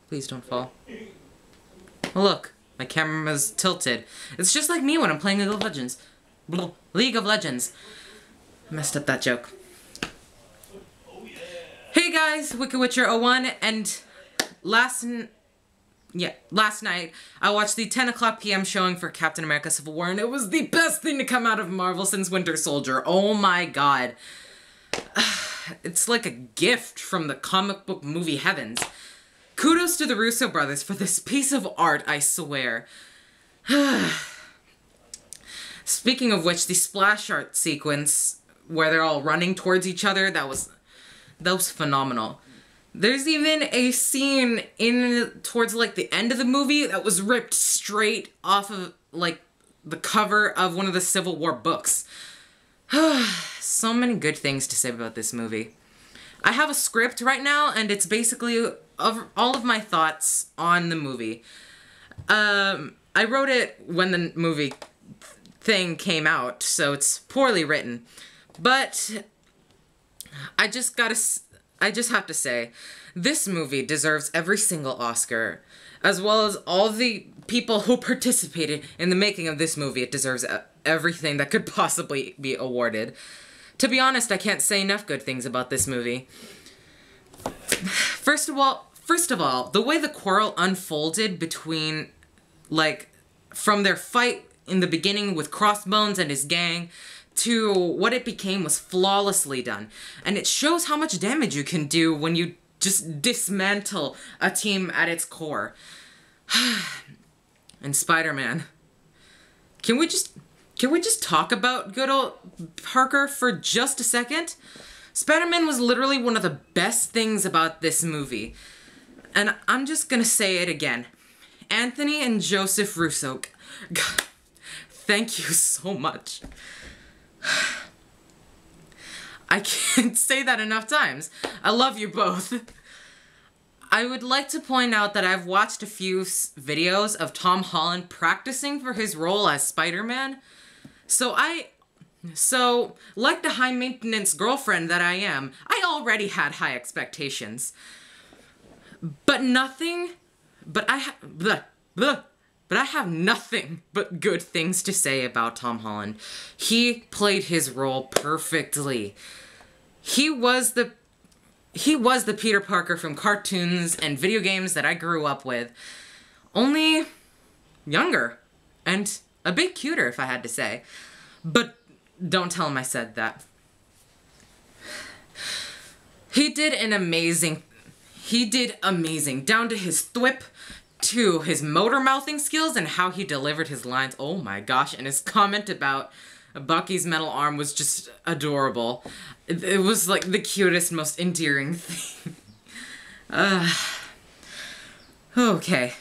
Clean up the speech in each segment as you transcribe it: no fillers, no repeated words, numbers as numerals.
Please don't fall. Oh, look, my camera's tilted. It's just like me when I'm playing League of Legends. League of Legends. I messed up that joke. Hey guys, Wicked Witcher 01, and last night I watched the 10 o'clock p.m. showing for Captain America Civil War, and it was the best thing to come out of Marvel since Winter Soldier. Oh my god. It's like a gift from the comic book movie heavens. Kudos to the Russo brothers for this piece of art, I swear. Speaking of which, the splash art sequence where they're all running towards each other, that was phenomenal. There's even a scene towards like the end of the movie that was ripped straight off of like the cover of one of the Civil War books. So many good things to say about this movie. I have a script right now, and it's basically all of my thoughts on the movie. I wrote it when the movie thing came out, so it's poorly written. But I just have to say, this movie deserves every single Oscar, as well as all the people who participated in the making of this movie. It deserves everything that could possibly be awarded. To be honest, I can't say enough good things about this movie. First of all, the way the quarrel unfolded between, like, from their fight in the beginning with Crossbones and his gang to what it became was flawlessly done. And it shows how much damage you can do when you just dismantle a team at its core. And Spider-Man. Can we just talk about good old Parker for just a second? Spider-Man was literally one of the best things about this movie. And I'm just gonna say it again. Anthony and Joseph Russo, God, thank you so much. I can't say that enough times. I love you both. I would like to point out that I've watched a few videos of Tom Holland practicing for his role as Spider-Man. So, like the high-maintenance girlfriend that I am, I already had high expectations. But I have nothing but good things to say about Tom Holland. He played his role perfectly. He was the Peter Parker from cartoons and video games that I grew up with. Only younger and a bit cuter, if I had to say. But don't tell him I said that. He did amazing, down to his thwip, to his motor mouthing skills and how he delivered his lines. Oh my gosh, and his comment about Bucky's metal arm was just adorable. It was like the cutest, most endearing thing. Okay.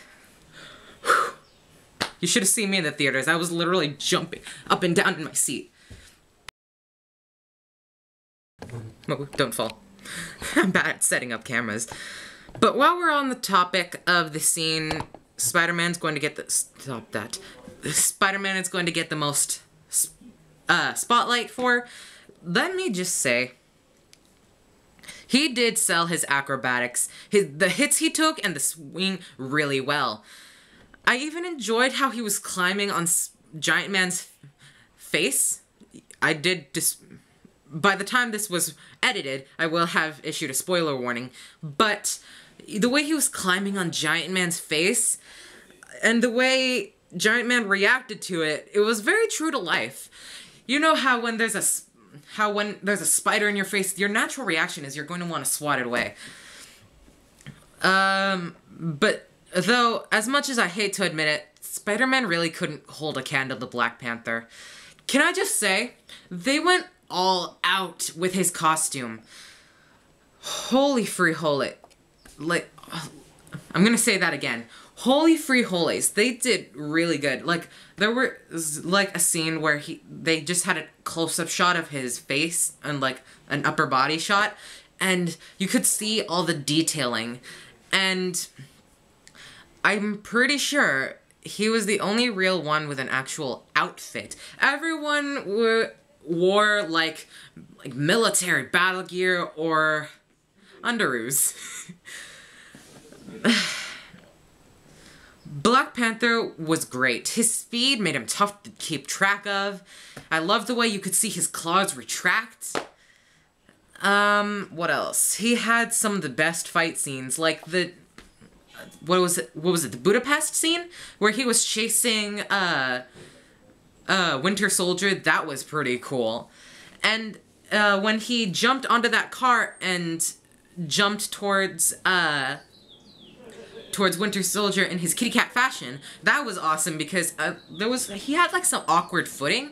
Whew. You should have seen me in the theaters. I was literally jumping up and down in my seat. Oh, don't fall. I'm bad at setting up cameras. But while we're on the topic of the scene, Spider-Man's going to get the... Stop that. Spider-Man is going to get the most spotlight for. Let me just say, he did sell his acrobatics, the hits he took, and the swing really well. I even enjoyed how he was climbing on Giant Man's face. By the time this was edited, I will have issued a spoiler warning, but the way he was climbing on Giant Man's face, and the way Giant Man reacted to it, it was very true to life. You know how when there's a spider in your face, your natural reaction is you're going to want to swat it away. But though, as much as I hate to admit it, Spider-Man really couldn't hold a candle to Black Panther. Can I just say, they went all out with his costume. Holy free holy. Like, I'm gonna say that again. Holy free holies. They did really good. Like, there was like a scene where they just had a close-up shot of his face and like an upper body shot, and you could see all the detailing. And I'm pretty sure he was the only real one with an actual outfit. Everyone wore like military battle gear or underoos. Panther was great. His speed made him tough to keep track of. I loved the way you could see his claws retract. What else? He had some of the best fight scenes, like the... What was it? The Budapest scene? Where he was chasing, Winter Soldier. That was pretty cool. And, when he jumped onto that car and jumped towards Winter Soldier in his kitty cat fashion, that was awesome because he had like some awkward footing,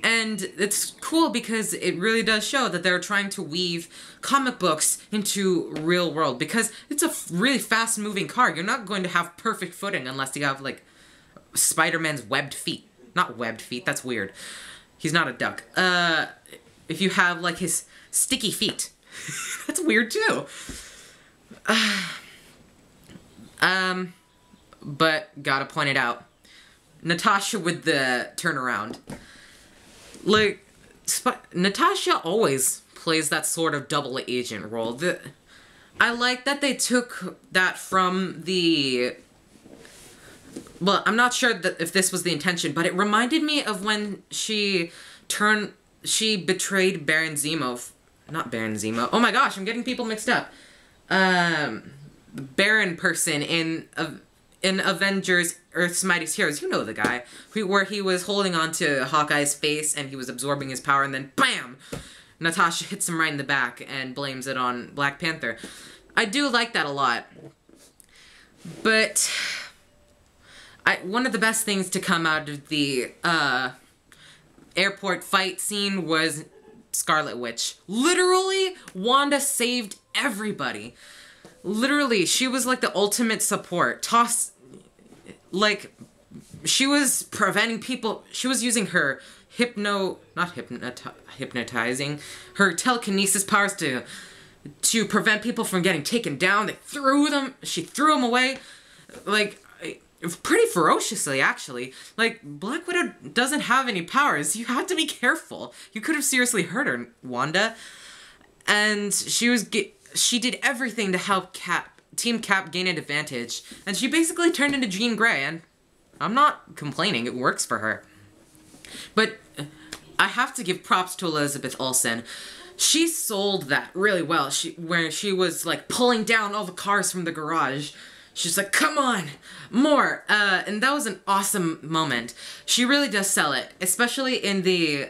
and it's cool because it really does show that they're trying to weave comic books into real world, because it's a really fast moving car. You're not going to have perfect footing unless you have like Spider-Man's webbed feet. Not webbed feet, that's weird. He's not a duck. If you have like his sticky feet. That's weird too. But gotta point it out. Natasha with the turnaround. Like, Natasha always plays that sort of double agent role. I like that they took that from the... Well, I'm not sure if this was the intention, but it reminded me of when she betrayed Baron Zemo. Not Baron Zemo. Oh my gosh, I'm getting people mixed up. Baron person in Avengers Earth's Mightiest Heroes. You know the guy. Where he was holding on to Hawkeye's face and he was absorbing his power, and then BAM! Natasha hits him right in the back and blames it on Black Panther. I do like that a lot. But one of the best things to come out of the airport fight scene was Scarlet Witch. Literally, Wanda saved everybody. Literally, she was like the ultimate support. She was preventing people. She was using her hypnotizing, her telekinesis powers to prevent people from getting taken down. She threw them away. Like, pretty ferociously, actually. Like, Black Widow doesn't have any powers. You have to be careful. You could have seriously hurt her, Wanda. And she did everything to help Team Cap gain an advantage. And she basically turned into Jean Grey, and I'm not complaining. It works for her. But I have to give props to Elizabeth Olsen. She sold that really well. Where she was, like, pulling down all the cars from the garage. She's like, come on, more. And that was an awesome moment. She really does sell it, especially in the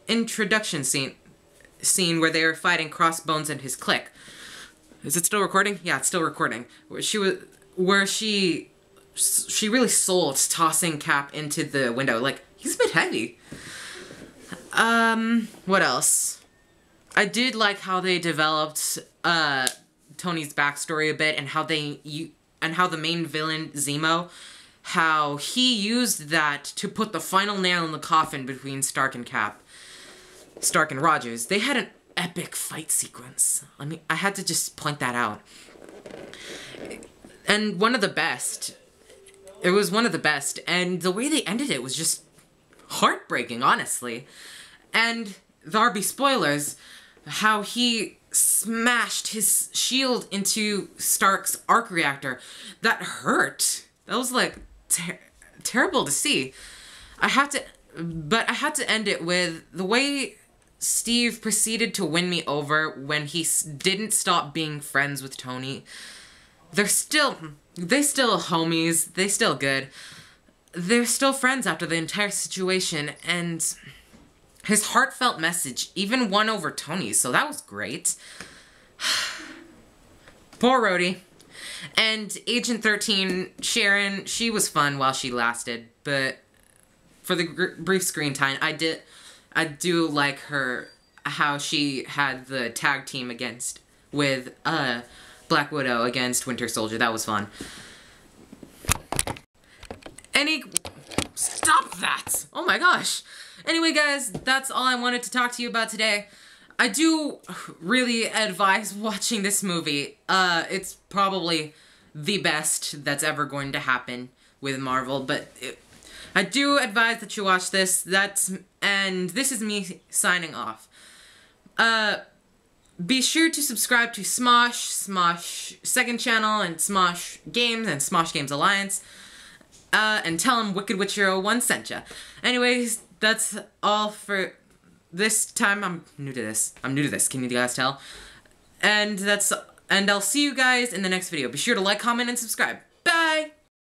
introduction scene where they were fighting Crossbones and his clique. Is it still recording? Yeah, it's still recording. Where she really sold tossing Cap into the window. Like, he's a bit heavy. What else? I did like how they developed Tony's backstory a bit, and how the main villain, Zemo, how he used that to put the final nail in the coffin between Stark and Rogers. They had an epic fight sequence. I mean, I had to just point that out. And one of the best. It was one of the best, and the way they ended it was just heartbreaking, honestly. And there'll be spoilers, how he smashed his shield into Stark's arc reactor. That hurt. That was, like, terrible to see. But I had to end it with the way Steve proceeded to win me over when he didn't stop being friends with Tony. They still homies. They still good. They're still friends after the entire situation, and his heartfelt message even won over Tony's, so that was great. Poor Rhodey. And Agent 13, Sharon, she was fun while she lasted, but for the brief screen time, I do like her, how she had the tag team with Black Widow against Winter Soldier. That was fun. Stop that! Oh my gosh! Anyway, guys, that's all I wanted to talk to you about today. I do really advise watching this movie. It's probably the best that's ever going to happen with Marvel, but I do advise that you watch this. And this is me signing off. be sure to subscribe to Smosh second channel, and Smosh Games, and Smosh Games Alliance. And tell them Wicked Witch Hero 1 sent ya. Anyways, that's all for this time. I'm new to this. Can you guys tell? And I'll see you guys in the next video. Be sure to like, comment, and subscribe.